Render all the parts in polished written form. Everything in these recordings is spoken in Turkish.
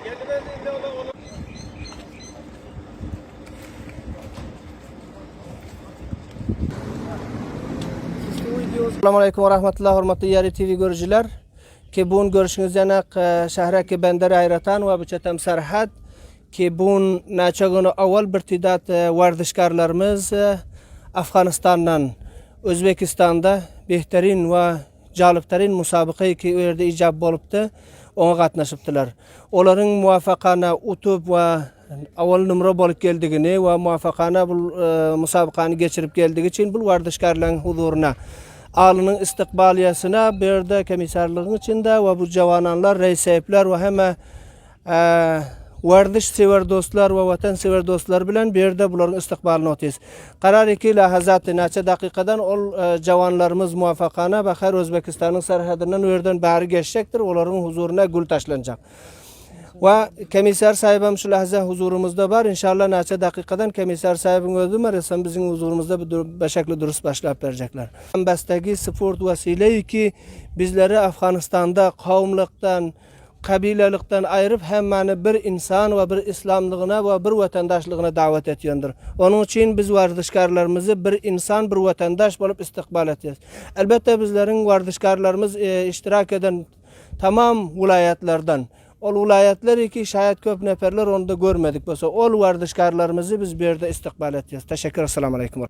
Assalomu alaykum va rahmatullohi, hurmatli Yari TV ko'ruvchilar. Bugun ko'rishingiz yana shahrak Bandar Hayratan va Bichatam Sarhad. Bugun necha kun avval bir ta'dod vardishkorlarimiz Afg'onistondan O'zbekistonda behtarin va jalbtarin musobaqa ki u yerda ijab bo'libdi, ona qatnashibdilar. Ularning muvaffaqona o'tib va avval numra bo'lib keldigini va muvaffaqona bu musobaqani geçirib keldigi uchun bu vardishkorlarning huzuruna Ağlının istiqbaliyasına bir de komisarlığın içinde ve bu cavananlar, reisepler ve hemen vardiş sever dostlar ve vatan sever dostlar bilen bir de bunların istiqbalini otiz. Karar iki lahazatı neçe dakikadan ol cavanlarımız muvaffakana bakar Özbekistan'ın sarhadından yerden bari geçecektir. Onların huzuruna gül taşlanacak. Ve komisar sahibim şu lahza huzurumuzda var. İnşallah neçe dakikadan komisar sahibim öldümer. Resmen bizim huzurumuzda bir şekilde dürüst başlayıp verecekler. Bestagi sport vesileyi ki bizleri Afganistan'da kavimlikten, kabilelikten ayırıp hemen bir insan ve bir İslamlığına ve bir vatandaşlığına davet ediyordur. Onun için biz vardışkarlarımızı bir insan, bir vatandaş bulup istikbal ediyoruz. Elbette bizlerin vardışkarlarımız iştirak eden tamam vilayetlerden, ol vilayetler ki şayet köp neferler onu da görmedik. Mesela ol vardışkarlarımızı biz bir yerde istikbal ediyoruz. Teşekkür, esselamu aleyküm.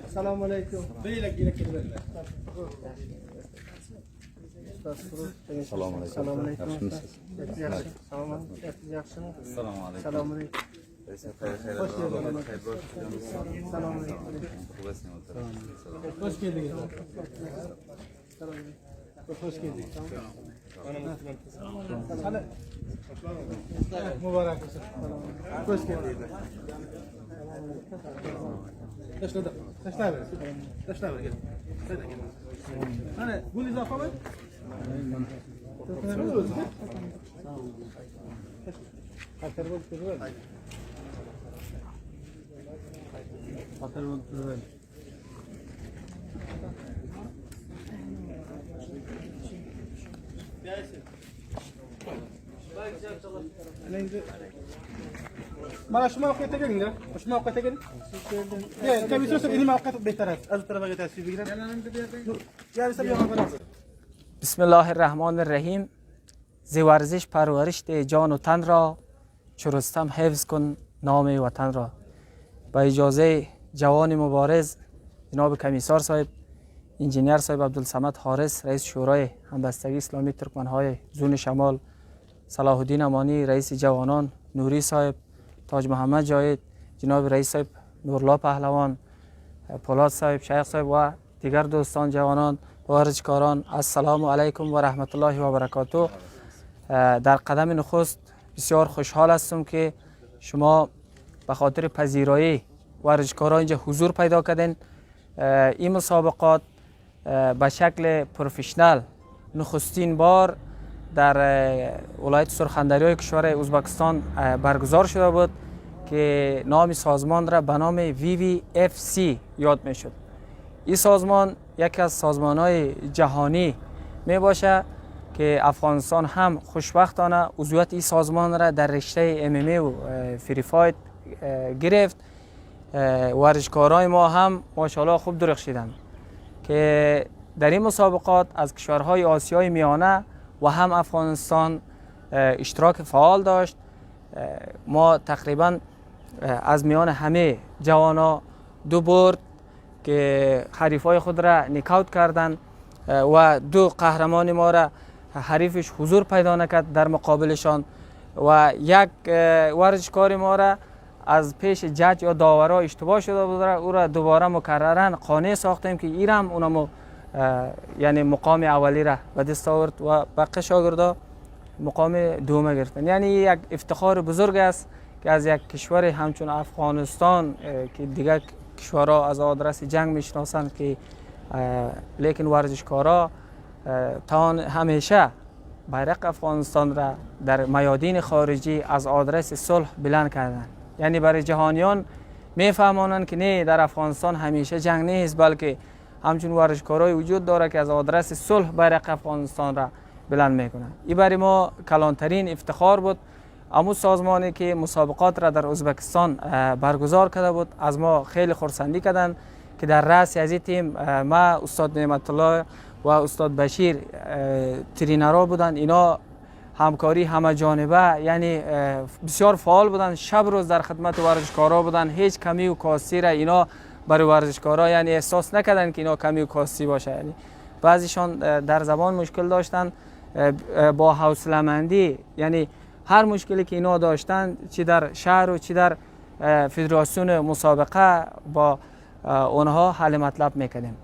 Assalamu alaikum. Assalamu Mübarek olsun. Hoş geldin. Taşla ver. Taşla ver gel. Hani bu izafe var? Mana şu mevkiye gelin de. Şu mevkiye gelin. Ya tabii söz ini mevkiye beter. Az tarafa getirsin bilgiler. Ya bir sabah Bismillahirrahmanirrahim. زیورزش پرورش ده جان و تن را چرستم حفظ کن نام وطن را. با اجازه جوان مبارز جناب کمیسار صاحب انجینیر صاحب عبدالصمد حارس رئیس شورای همبستگی اسلامی ترکمنهای زون شمال، صلاح الدین امانی رئیس جوانان، نوری صاحب، تاج محمد جاید، جناب رئیس صاحب نورلا پهلوان، پولاد صاحب، شیخ صاحب و دیگر دوستان جوانان و ورزشکاران، السلام علیکم و رحمت الله و برکاته. در قدم نخست بسیار خوشحال هستم که شما به خاطر پذیرایی ورزشکاران اینجا حضور پیدا کردین. این مسابقات به شکل پروفشنال نخستین بار در ولایت سرخندری کشور ازبکستان برگزار شده بود که نام سازمان را به نام VVFC یاد می شد. این سازمان یکی از سازمان‌های جهانی می باشه که افغانستان هم خوشبختانه عضویت این سازمان را در رشته MMA و فری فایت گرفت. ورزشکاران ما هم ماشاءالله خوب درخشیدند که در این مسابقات از کشورهای آسیای میانه و هم افغانستان اشتراک فعال داشت. ما تقریبا از میان همه جوانا 2 برد که حریفای خود را نکاوت کردند و 2 قهرمان ما را حریفش حضور پیدا نکرد در مقابلشان و یک ورزشکار ما را از پیش جج یا داورا اشتباه شده بود او را دوباره مکررن قانع ساختیم که ایرم اونم یعنی مقام اولی را به دست آورد و بقیه شاگردا مقام دوم گرفتن. یعنی یک افتخار بزرگ است که از یک کشور همچون افغانستان که دیگر کشورها از آدرس جنگ میشناسند که لیکن ورزشکارا تا همیشه بیرق افغانستان را در میادین خارجی از آدرس صلح بلند کردند. یعنی برای جهانیان میفهمانند که نه، در افغانستان همیشه جنگ نیست، بلکه همچون ورزشکارای وجود داره که از آدرس صلح بیرق افغانستان را بلند میکنند. این برای ما کلانترین افتخار بود. امو سازمانی که مسابقات را در ازبکستان برگزار کرده بود از ما خیلی خرسندی کردند که در رأس از این تیم ما استاد نعمت الله و استاد بشیر ترینرها بودند. اینا همکاری همه جانبه یعنی بسیار فعال بودند، شب روز در خدمت ورزشکارا بودند. هیچ کمی و کاستی را اینا برای ورزشکارا یعنی احساس نکردند که اینا کمی و کاستی باشه. یعنی بعضیشان در زبان مشکل داشتند، با حوصله‌مندی یعنی هر مشکلی که اینا داشتن چی در شهر و چی در فدراسیون مسابقه با اونها حل مطلب میکنیم.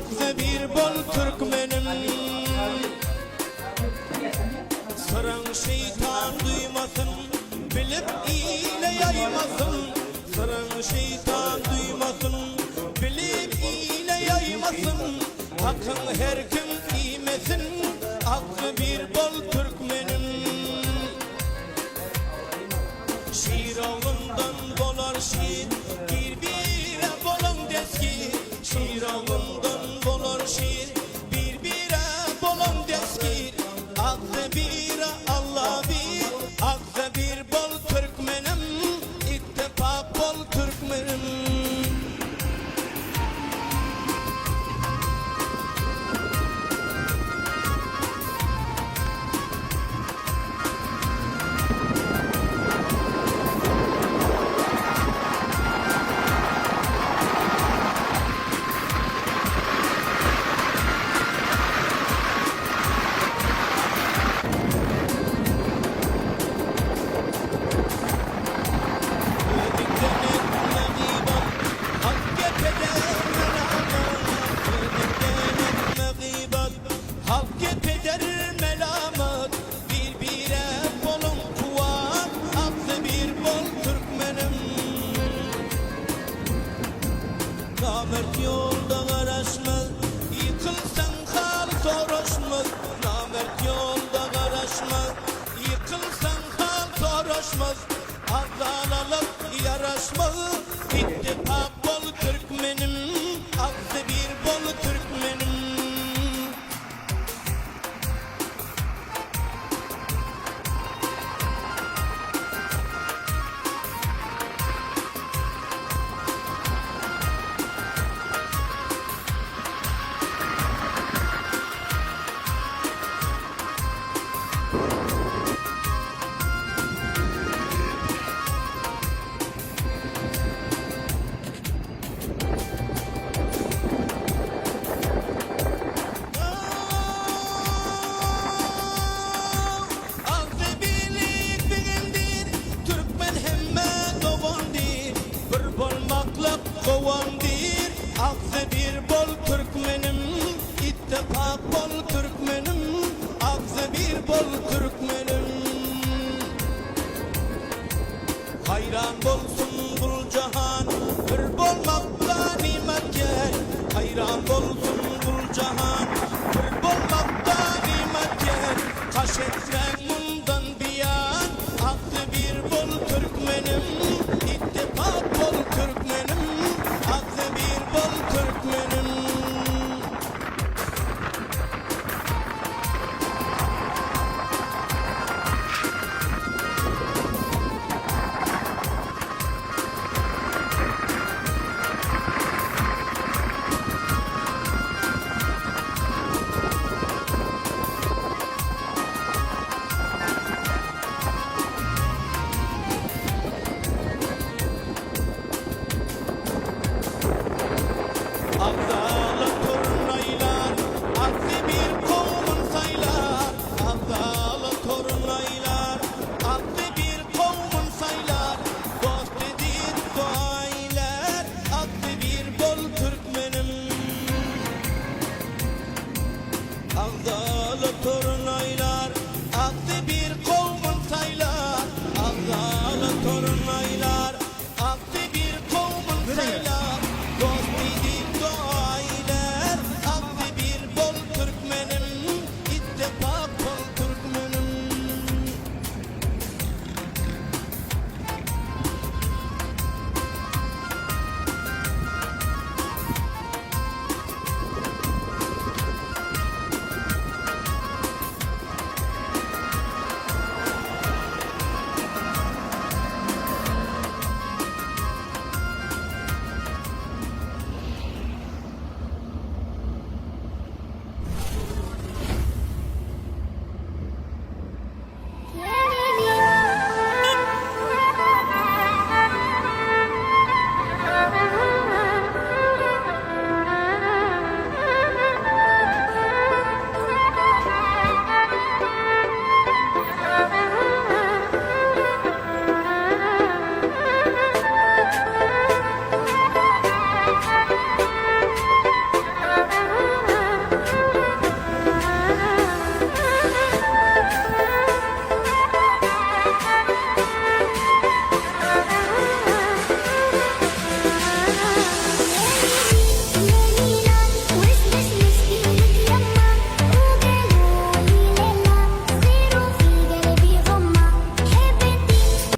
aklı bir bol Türkmenim. Sırın şeytan duymasın, bilip ile yaymasın. Sırın şeytan duymasın, bilip ile yaymasın. Hakkın her kim giymesin, aklı bir bol Türkmenim. Şiir avından bolar şiir, birbire bolun deski. Şiir avından bolar şiir, birbire bolun deski. Aklı bir Allah bir, aklı bir bol Türkmenim. İttifak bol Türkmenim. Namert yolda araşmaz, yıkılsan hal soruşmaz. Namert yolda araşmaz, yıkılsan hal soruşmaz. Azalalık yaraşmaz, ittifak bol Türkmenim. Aklı bir bol Türkmenim. Kovandir, aklı bir bol Türkmenim. İttifak bol Türkmenim, aklı bir bol Türkmenim. Hayran bolsun bul cahan, bir bolmakta nimetken. Hayran bolsun bul cahan, bir bolmakta nimetken. Kaş etsen bundan biyan, aklı bir bol Türkmenim.